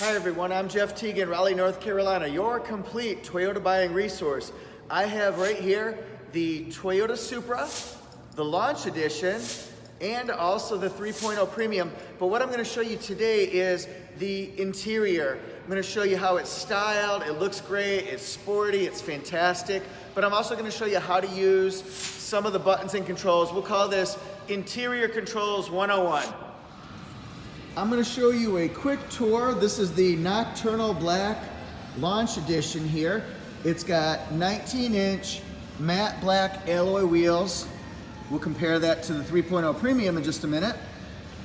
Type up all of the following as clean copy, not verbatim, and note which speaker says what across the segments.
Speaker 1: Hi everyone, I'm Jeff Teagan, Raleigh, North Carolina, your complete Toyota buying resource. I have right here the Toyota Supra, the Launch Edition, and also the 3.0 Premium. But what I'm going to show you today is the interior. I'm going to show you how it's styled, it looks great, it's sporty, it's fantastic. But I'm also going to show you how to use some of the buttons and controls. We'll call this Interior Controls 101. I'm going to show you a quick tour. This is the Nocturnal Black Launch Edition here. It's got 19-inch matte black alloy wheels. We'll compare that to the 3.0 Premium in just a minute.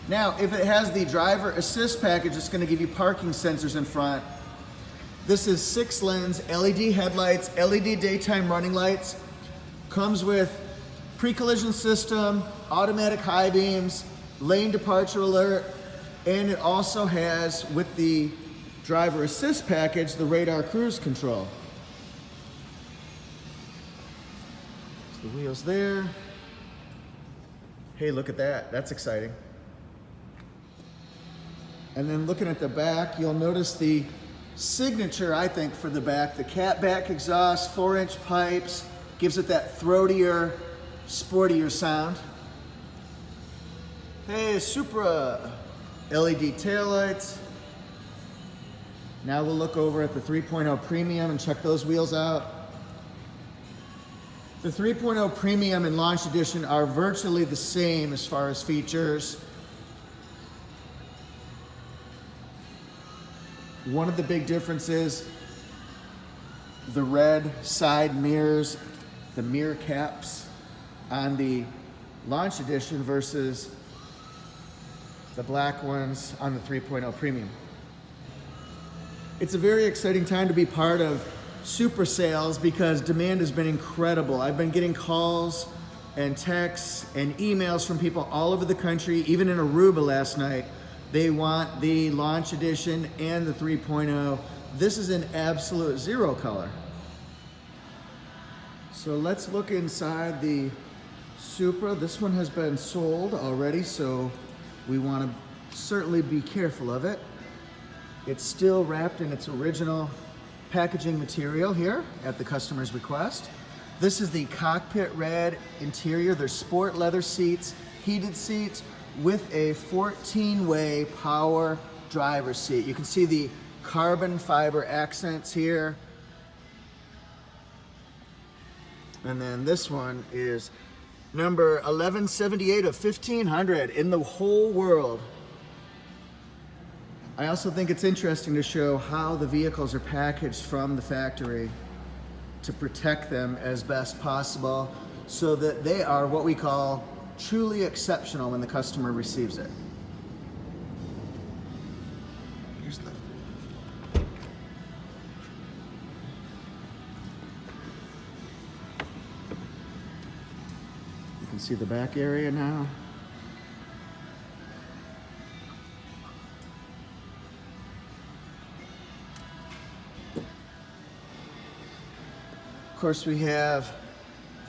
Speaker 1: Now, if it has the driver assist package, it's going to give you parking sensors in front. This is 6-lens LED headlights, LED daytime running lights. Comes with pre-collision system, automatic high beams, lane departure alert, and it also has, with the driver assist package, the radar cruise control. So the wheels there. Hey, look at that. That's exciting. And then looking at the back, you'll notice the signature, I think, for the back. The cat back exhaust, 4-inch pipes, gives it that throatier, sportier sound. Hey, Supra. LED taillights. Now we'll look over at the 3.0 Premium and check those wheels out. The 3.0 Premium and Launch Edition are virtually the same as far as features. One of the big differences, the red side mirrors, the mirror caps on the Launch Edition versus the black ones on the 3.0 Premium. It's a very exciting time to be part of Supra sales because demand has been incredible. I've been getting calls and texts and emails from people all over the country, even in Aruba last night. They want the Launch Edition and the 3.0. This is an absolute zero color. So let's look inside the Supra. This one has been sold already, so we want to certainly be careful of it. It's still wrapped in its original packaging material here at the customer's request. This is the cockpit red interior. There's sport leather seats, heated seats with a 14-way power driver's seat. You can see the carbon fiber accents here. And then this one is number 1178 of 1500 in the whole world. I also think it's interesting to show how the vehicles are packaged from the factory to protect them as best possible so that they are what we call truly exceptional when the customer receives it. Here's the You can see the back area now. Of course, we have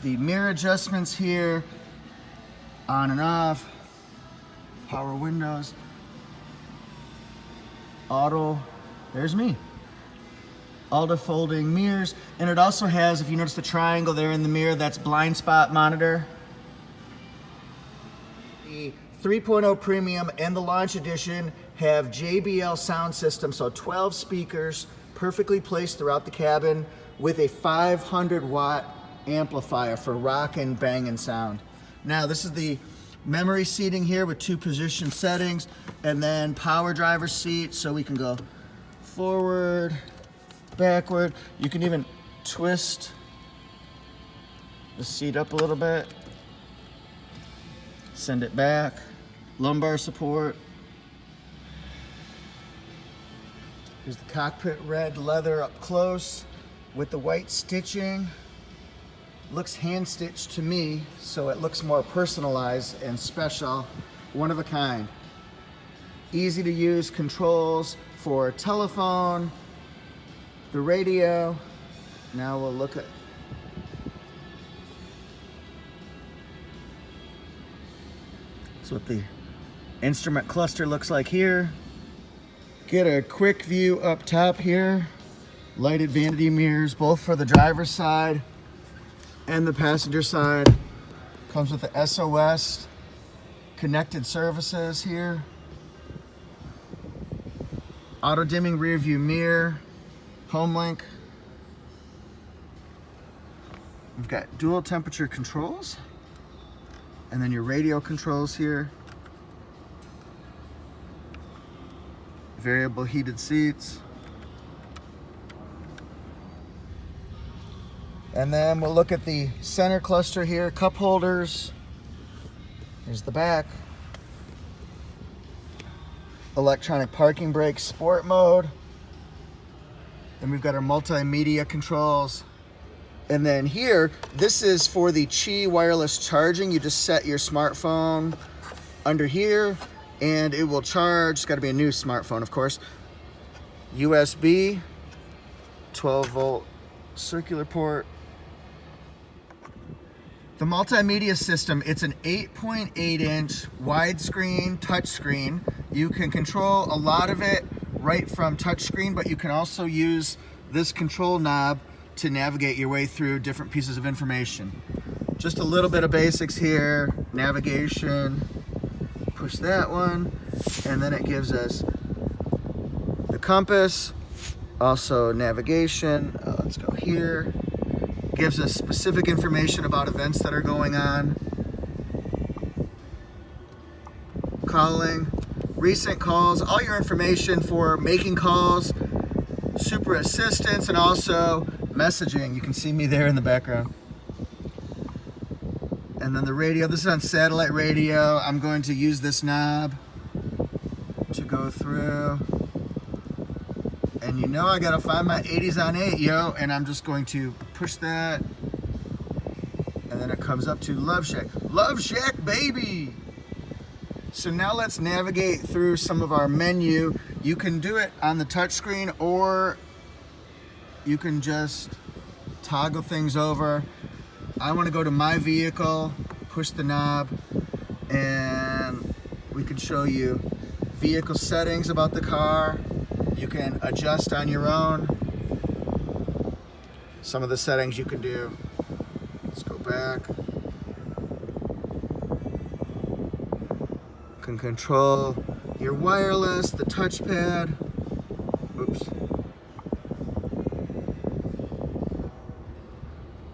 Speaker 1: the mirror adjustments here, on and off, power windows, auto, there's me. Auto folding mirrors, and it also has, if you notice the triangle there in the mirror, that's blind spot monitor. The 3.0 Premium and the Launch Edition have JBL sound system, so 12 speakers perfectly placed throughout the cabin with a 500-watt amplifier for rockin' bangin' sound. Now this is the memory seating here with 2 position settings, and then power driver seat, so we can go forward, backward. You can even twist the seat up a little bit, send it back, lumbar support. Here's the cockpit red leather up close with the white stitching. Looks hand stitched to me, so it looks more personalized and special, one of a kind. Easy to use controls for telephone, the radio. Now we'll look at that's what the instrument cluster looks like here. Get a quick view up top here. Lighted vanity mirrors, both for the driver's side and the passenger side. Comes with the SOS connected services here. Auto dimming rear view mirror, home link. We've got dual temperature controls, and then your radio controls here. Variable heated seats. And then we'll look at the center cluster here, cup holders. Here's the back. Electronic parking brake, sport mode. Then we've got our multimedia controls. And then here, this is for the Qi wireless charging. You just set your smartphone under here and it will charge. It's got to be a new smartphone, of course. USB, 12-volt circular port. The multimedia system, it's an 8.8-inch widescreen touchscreen. You can control a lot of it right from touchscreen, but you can also use this control knob to navigate your way through different pieces of information. Just a little bit of basics here, navigation, push that one, and then it gives us the compass, also navigation. Let's go here. Gives us specific information about events that are going on. Calling, recent calls, all your information for making calls, Supra assistance, and also messaging. You can see me there in the background. And then the radio, this is on satellite radio. I'm going to use this knob to go through. And you know I gotta find my 80s on 8, yo, and I'm just going to push that. And then it comes up to Love Shack. Love Shack, baby! So now let's navigate through some of our menu. You can do it on the touchscreen, or you can just toggle things over. I wanna go to my vehicle, push the knob, and we can show you vehicle settings about the car. You can adjust on your own. Some of the settings you can do. Let's go back. You can control your wireless, the touchpad. Oops.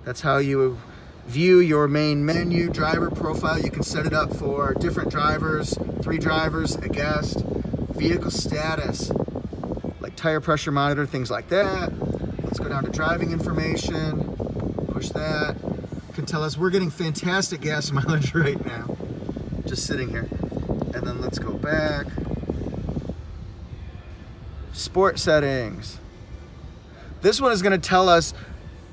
Speaker 1: That's how you view your main menu. Driver profile, you can set it up for different drivers, 3 drivers, a guest. Vehicle status, like tire pressure monitor, things like that. Let's go down to driving information, push that. Can tell us we're getting fantastic gas mileage right now, just sitting here. And then let's go back. Sport settings. This one is gonna tell us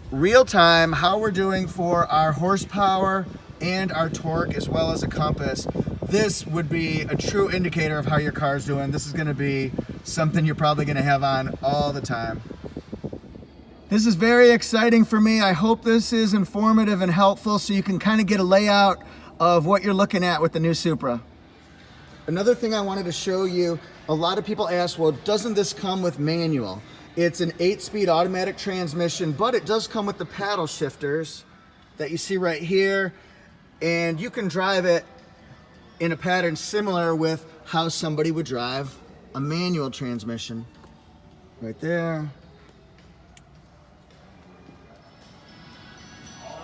Speaker 1: real time how we're doing for our horsepower and our torque, as well as a compass. This would be a true indicator of how your car's doing. This is gonna be something you're probably gonna have on all the time. This is very exciting for me. I hope this is informative and helpful so you can kind of get a layout of what you're looking at with the new Supra. Another thing I wanted to show you, a lot of people ask, well, doesn't this come with manual? It's an 8-speed automatic transmission, but it does come with the paddle shifters that you see right here, and you can drive it in a pattern similar with how somebody would drive a manual transmission. Right there.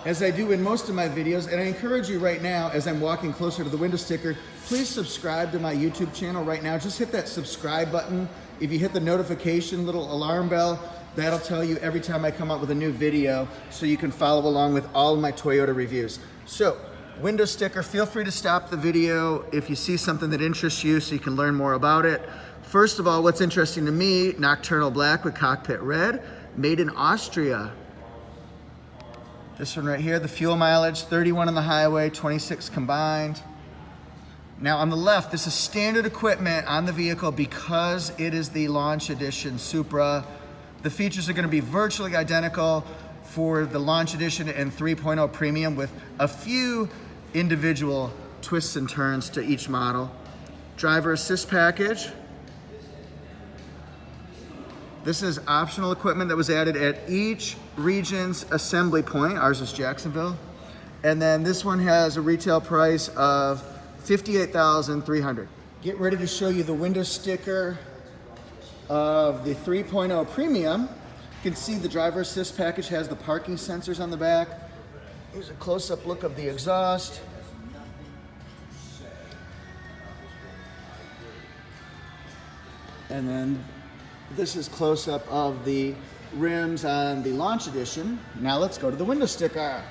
Speaker 1: As I do in most of my videos, and I encourage you right now, as I'm walking closer to the window sticker, please subscribe to my YouTube channel right now. Just hit that subscribe button. If you hit the notification little alarm bell, that'll tell you every time I come out with a new video, so you can follow along with all of my Toyota reviews. So, window sticker, feel free to stop the video if you see something that interests you so you can learn more about it. First of all, what's interesting to me, nocturnal black with cockpit red, made in Austria. This one right here, the fuel mileage, 31 on the highway, 26 combined. Now on the left, this is standard equipment on the vehicle because it is the launch edition Supra. The features are gonna be virtually identical for the launch edition and 3.0 premium, with a few individual twists and turns to each model. Driver assist package. This is optional equipment that was added at each region's assembly point. Ours is Jacksonville. And then this one has a retail price of $58,300. Get ready to show you the window sticker of the 3.0 Premium. You can see the driver assist package has the parking sensors on the back. Here's a close-up look of the exhaust. And then this is close-up of the rims on the Launch Edition. Now let's go to the window sticker.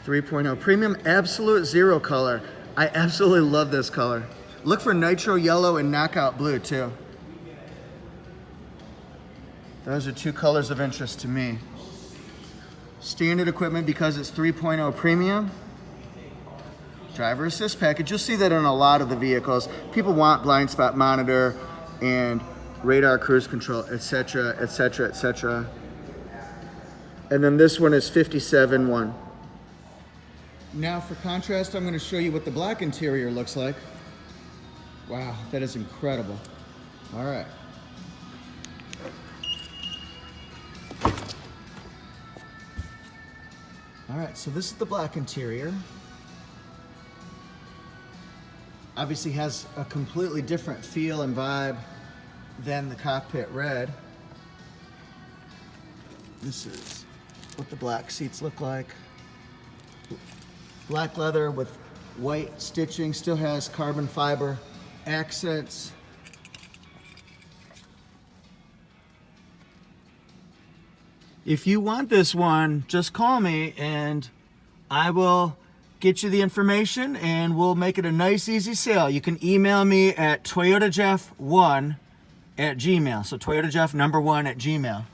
Speaker 1: .0 Premium Absolute Zero color. I absolutely love this color. Look for nitro yellow and knockout blue too. Those are two colors of interest to me. Standard equipment because it's 3.0 Premium. Driver assist package. You'll see that in a lot of the vehicles. People want blind spot monitor and radar cruise control, etc., etc., etc. And then this one is 57.1. Now for contrast, I'm going to show you what the black interior looks like. Wow, that is incredible. All right. All right, so this is the black interior. Obviously has a completely different feel and vibe than the cockpit red. This is what the black seats look like. Black leather with white stitching, still has carbon fiber accents. If you want this one, just call me and I will get you the information and we'll make it a nice, easy sale. You can email me at toyotajeff1@gmail. So toyotajeff1@gmail.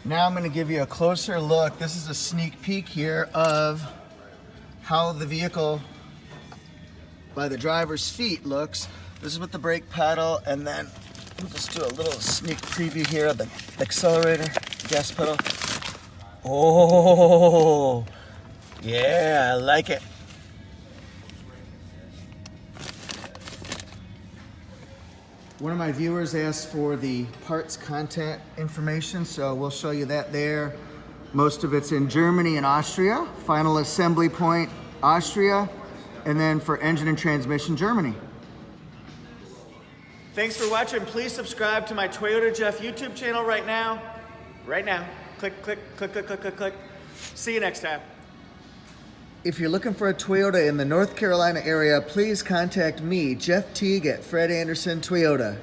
Speaker 1: Now I'm going to give you a closer look. This is a sneak peek here of how the vehicle by the driver's feet looks. This is with the brake pedal, and then we'll just do a little sneak preview here of the accelerator, gas pedal. Oh, yeah, I like it. One of my viewers asked for the parts content information, so we'll show you that there. Most of it's in Germany and Austria. Final assembly point, Austria. And then for engine and transmission, Germany. Thanks for watching. Please subscribe to my Toyota Jeff YouTube channel right now. Right now. Click, click, click, click, click, click, click. See you next time. If you're looking for a Toyota in the North Carolina area, please contact me, Jeff Teague at Fred Anderson Toyota.